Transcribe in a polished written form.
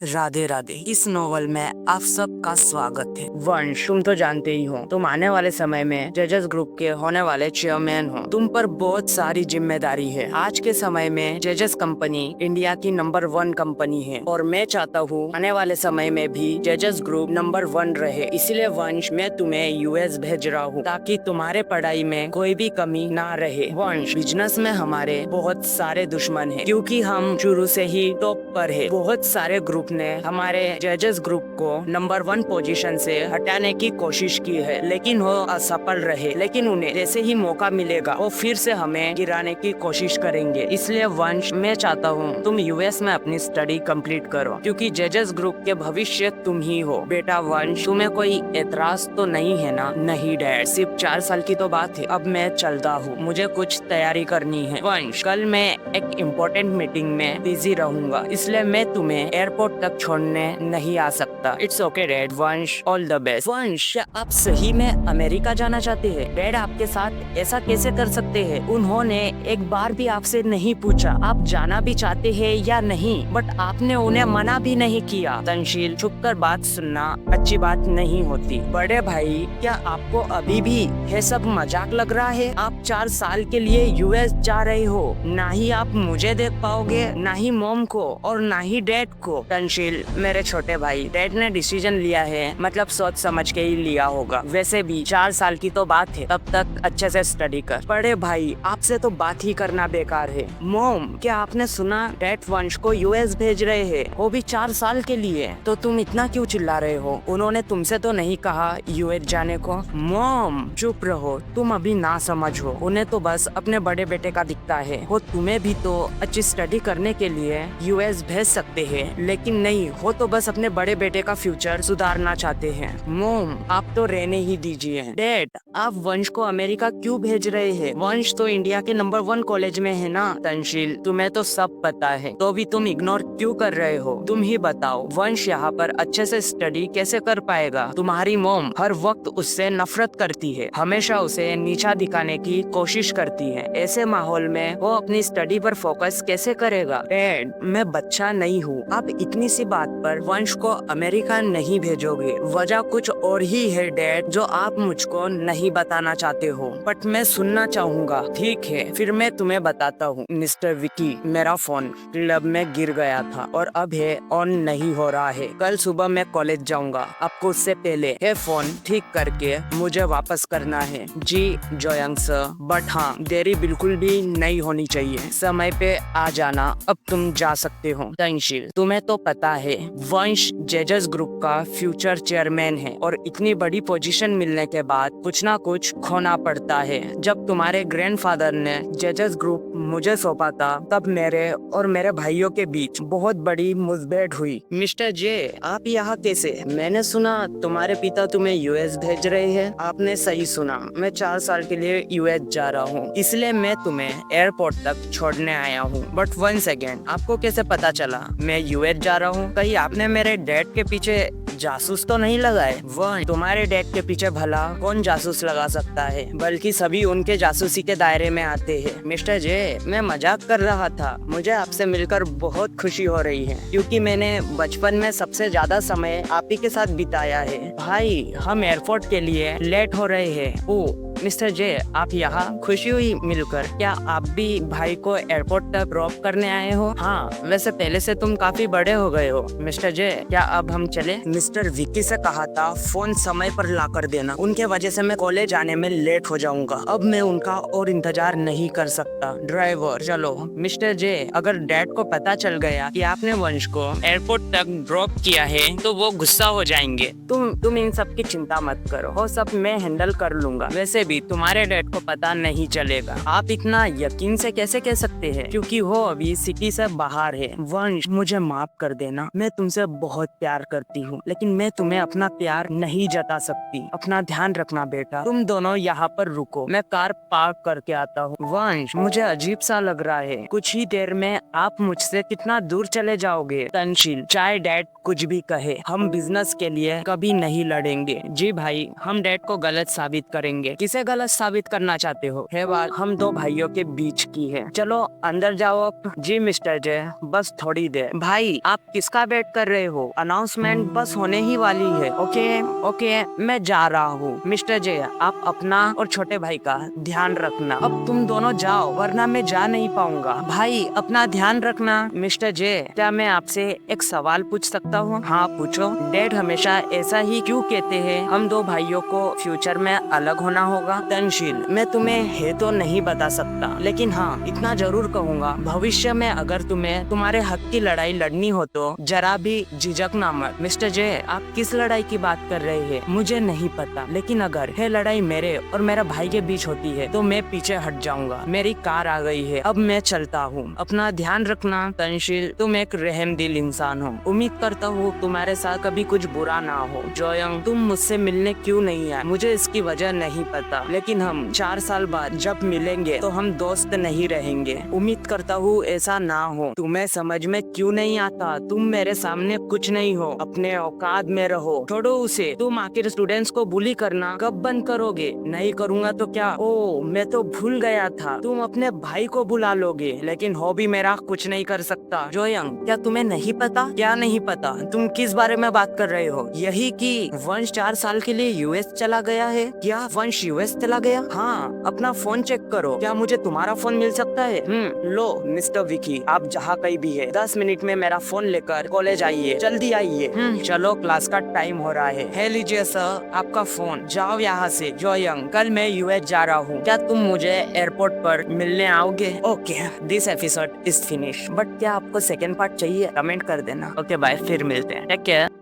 राधे राधे। इस नोवेल में आप सबका स्वागत है। वंश, तुम तो जानते ही हो, तुम आने वाले समय में जजेस ग्रुप के होने वाले चेयरमैन हो। तुम पर बहुत सारी जिम्मेदारी है। आज के समय में जजेस कंपनी इंडिया की नंबर 1 कंपनी है और मैं चाहता हूँ आने वाले समय में भी जजेस ग्रुप नंबर 1 रहे। इसलिए वंश, मैं तुम्हें यूएस भेज रहा हूँ ताकि तुम्हारे पढ़ाई में कोई भी कमी ना रहे। वंश, बिजनेस में हमारे बहुत सारे दुश्मन है क्योंकि हम शुरू से ही टॉप पर है। बहुत सारे ग्रुप ने हमारे जजेस ग्रुप को नंबर 1 पोजीशन से हटाने की कोशिश की है, लेकिन वो असफल रहे। लेकिन उन्हें जैसे ही मौका मिलेगा वो फिर से हमें गिराने की कोशिश करेंगे। इसलिए वंश, मैं चाहता हूँ तुम यूएस में अपनी स्टडी कंप्लीट करो क्योंकि जजेस ग्रुप के भविष्य तुम ही हो। बेटा वंश, तुम्हें कोई एतराज तो नहीं है ना? नहीं डैड, सिर्फ 4 साल की तो बात है। अब मैं चलता हूँ, मुझे कुछ तैयारी करनी है। वंश, कल मैं एक इम्पोर्टेंट मीटिंग में बिजी रहूंगा, इसलिए मैं तुम्हें एयरपोर्ट तक छोड़ने नहीं आ सकता। It's okay dad. वंश, ऑल द बेस्ट। वंश, आप सही में अमेरिका जाना चाहते हैं? डैड आपके साथ ऐसा कैसे कर सकते हैं? उन्होंने एक बार भी आपसे नहीं पूछा आप जाना भी चाहते हैं या नहीं, बट आपने उन्हें मना भी नहीं किया। तंशील, चुप कर बात सुनना अच्छी बात नहीं होती। बड़े भाई, क्या आपको अभी भी ये सब मजाक लग रहा है? आप 4 साल के लिए यूएस जा रहे हो। ना ही आप मुझे देख पाओगे, ना ही मॉम को और ना ही डैड को। तंशील, मेरे छोटे भाई, डैड ने डिसीजन लिया है, मतलब सोच समझ के ही लिया होगा। वैसे भी 4 साल की तो बात है, तब तक अच्छे से स्टडी कर। बड़े भाई, आपसे तो बात ही करना बेकार है। मॉम, क्या आपने सुना? डैड वंश को यूएस भेज रहे हैं, वो भी 4 साल के लिए। तो तुम इतना क्यों चिल्ला रहे हो? उन्होंने तुमसे तो नहीं कहा यूएस जाने को? मॉम, चुप रहो, तुम अभी ना समझो। उन्हें तो बस अपने बड़े बेटे का दिखता है। वो तुम्हें भी तो अच्छी स्टडी करने के लिए यूएस भेज सकते हैं, लेकिन नहीं, वो तो बस अपने बड़े बेटे का फ्यूचर सुधारना चाहते हैं। मॉम, आप तो रहने ही दीजिए। डैड, आप वंश को अमेरिका क्यों भेज रहे हैं? वंश तो इंडिया के नंबर 1 कॉलेज में है ना। तंशील, तुम्हें तो सब पता है, तो भी तुम इग्नोर क्यों कर रहे हो? तुम ही बताओ, वंश यहाँ पर अच्छे से स्टडी कैसे कर पाएगा? तुम्हारी मॉम हर वक्त उससे नफरत करती है, हमेशा उसे नीचा दिखाने की कोशिश करती है। ऐसे माहौल में वो अपनी स्टडी पर फोकस कैसे करेगा? डैड, मैं बच्चा नहीं हूँ, आप इतनी सी बात पर वंश को अमेरिका नहीं भेजोगे। वजह कुछ और ही है डैड, जो आप मुझको नहीं बताना चाहते हो, बट मैं सुनना चाहूँगा। ठीक है, फिर मैं तुम्हें बताता हूँ। मिस्टर विकी, मेरा फोन क्लब में गिर गया था और अब ये ऑन नहीं हो रहा है। कल सुबह मैं कॉलेज जाऊँगा, आपको उससे पहले ये फोन ठीक करके मुझे वापस करना है। जी जोयंग सर, बट हाँ, देरी बिल्कुल भी नहीं होनी चाहिए। समय पे आ जाना। अब तुम जा सकते हो। तंशील, तुम्हें तो पता है वंश जजेस ग्रुप का फ्यूचर चेयरमैन है और इतनी बड़ी पोजीशन मिलने के बाद कुछ ना कुछ खोना पड़ता है। जब तुम्हारे ग्रैंडफादर ने जजेस ग्रुप मुझे सौंपा था, तब मेरे और मेरे भाइयों के बीच बहुत बड़ी मुठभेड़ हुई। मिस्टर जे, आप यहाँ कैसे? मैंने सुना तुम्हारे पिता तुम्हें यूएस भेज रहे हैं। आपने सही सुना, मैं 4 साल के लिए यूएस जा रहा हूँ, इसलिए मैं तुम्हें एयरपोर्ट तक छोड़ने आया हूँ। बट वन सेकेंड, आपको कैसे पता चला मैं यूएस जा रहा हूँ? कहीं आपने मेरे डैड के पीछे जासूस तो नहीं लगाए? वह तुम्हारे डैड के पीछे भला कौन जासूस लगा सकता है? बल्कि सभी उनके जासूसी के दायरे में आते हैं। मिस्टर जे, मैं मजाक कर रहा था। मुझे आपसे मिलकर बहुत खुशी हो रही है क्योंकि मैंने बचपन में सबसे ज्यादा समय आप ही के साथ बिताया है। भाई, हम एयरपोर्ट के लिए लेट हो रहे हैं। ओह मिस्टर जे, आप यहाँ? खुशी हुई मिलकर। क्या आप भी भाई को एयरपोर्ट तक ड्रॉप करने आए हो? हाँ, वैसे पहले से तुम काफी बड़े हो गए हो। मिस्टर जे, क्या अब हम चले? मिस्टर विकी से कहा था फोन समय पर ला कर देना, उनके वजह से मैं कॉलेज आने में लेट हो जाऊंगा। अब मैं उनका और इंतजार नहीं कर सकता। ड्राइवर, चलो। मिस्टर जे, अगर डैड को पता चल गया कि आपने वंश को एयरपोर्ट तक ड्रॉप किया है तो वो गुस्सा हो जाएंगे। तुम इन सब की चिंता मत करो, वो सब मैं हैंडल कर लूंगा। वैसे भी तुम्हारे डैड को पता नहीं चलेगा। आप इतना यकीन से कैसे कह सकते हैं? क्योंकि वो अभी सिटी से बाहर है। वंश, मुझे माफ कर देना, मैं तुमसे बहुत प्यार करती हूँ, लेकिन मैं तुम्हें अपना प्यार नहीं जता सकती। अपना ध्यान रखना बेटा। तुम दोनों यहाँ पर रुको, मैं कार पार्क करके आता हूँ। वंश, मुझे अजीब सा लग रहा है, कुछ ही देर में आप मुझसे कितना दूर चले जाओगे। तंशील, चाहे डैड कुछ भी कहे, हम बिजनेस के लिए कभी नहीं लड़ेंगे। जी भाई, हम डैड को गलत साबित करेंगे। किसे कैसे गलत साबित करना चाहते हो? है बात हम दो भाइयों के बीच की है। चलो अंदर जाओ अब। जी मिस्टर जे, बस थोड़ी देर। भाई आप किसका वेट कर रहे हो? अनाउंसमेंट बस होने ही वाली है। ओके ओके, मैं जा रहा हूँ। मिस्टर जे, आप अपना और छोटे भाई का ध्यान रखना। अब तुम दोनों जाओ, वरना मैं जा नहीं पाऊंगा। भाई अपना ध्यान रखना। मिस्टर जे, क्या मैं आपसे एक सवाल पूछ सकता हूँ? हाँ पूछो। डैड हमेशा ऐसा ही क्यों कहते हैं हम दो भाइयों को फ्यूचर में अलग होना होगा? तंशील, मैं तुम्हें है तो नहीं बता सकता, लेकिन हाँ इतना जरूर कहूँगा, भविष्य में अगर तुम्हें तुम्हारे हक की लड़ाई लड़नी हो तो जरा भी झिझकना मत। मिस्टर जे, आप किस लड़ाई की बात कर रहे हैं? मुझे नहीं पता, लेकिन अगर है लड़ाई मेरे और मेरा भाई के बीच होती है तो मैं पीछे हट जाऊंगा। मेरी कार आ गई है, अब मैं चलता हूँ। अपना ध्यान रखना। तंशील, तुम एक रहमदिल इंसान हो। उम्मीद करता हूँ तुम्हारे साथ कभी कुछ बुरा ना हो। जोयंग, तुम मुझसे मिलने क्यों नहीं आए? मुझे इसकी वजह नहीं पता, लेकिन हम 4 साल बाद जब मिलेंगे तो हम दोस्त नहीं रहेंगे। उम्मीद करता हूँ ऐसा ना हो। तुम्हें समझ में क्यों नहीं आता? तुम मेरे सामने कुछ नहीं हो, अपने औकात में रहो। छोड़ो उसे। तुम आखिर स्टूडेंट्स को बुली करना कब बंद करोगे? नहीं करूँगा तो क्या? ओ, मैं तो भूल गया था, तुम अपने भाई को बुला लोगे, लेकिन हो भी मेरा कुछ नहीं कर सकता। जोयंग, क्या तुम्हें नहीं पता? क्या नहीं पता? तुम किस बारे में बात कर रहे हो? यही कि वंश 4 साल के लिए यूएस चला गया है। क्या वंश यूएस चला गया? हाँ, अपना फोन चेक करो। क्या मुझे तुम्हारा फोन मिल सकता है? लो मिस्टर विकी, आप जहाँ कहीं भी है 10 मिनट में मेरा फोन लेकर कॉलेज आइए, जल्दी आइए। चलो क्लास का टाइम हो रहा है लीजिए सर आपका फोन, जाओ यहाँ से। जोयंग, कल मैं यूएस जा रहा हूँ, क्या तुम मुझे एयरपोर्ट पर मिलने आओगे? Okay, this episode is finish, but क्या आपको सेकेंड पार्ट चाहिए? कमेंट कर देना। ओके बाय, फिर मिलते हैं। Take care.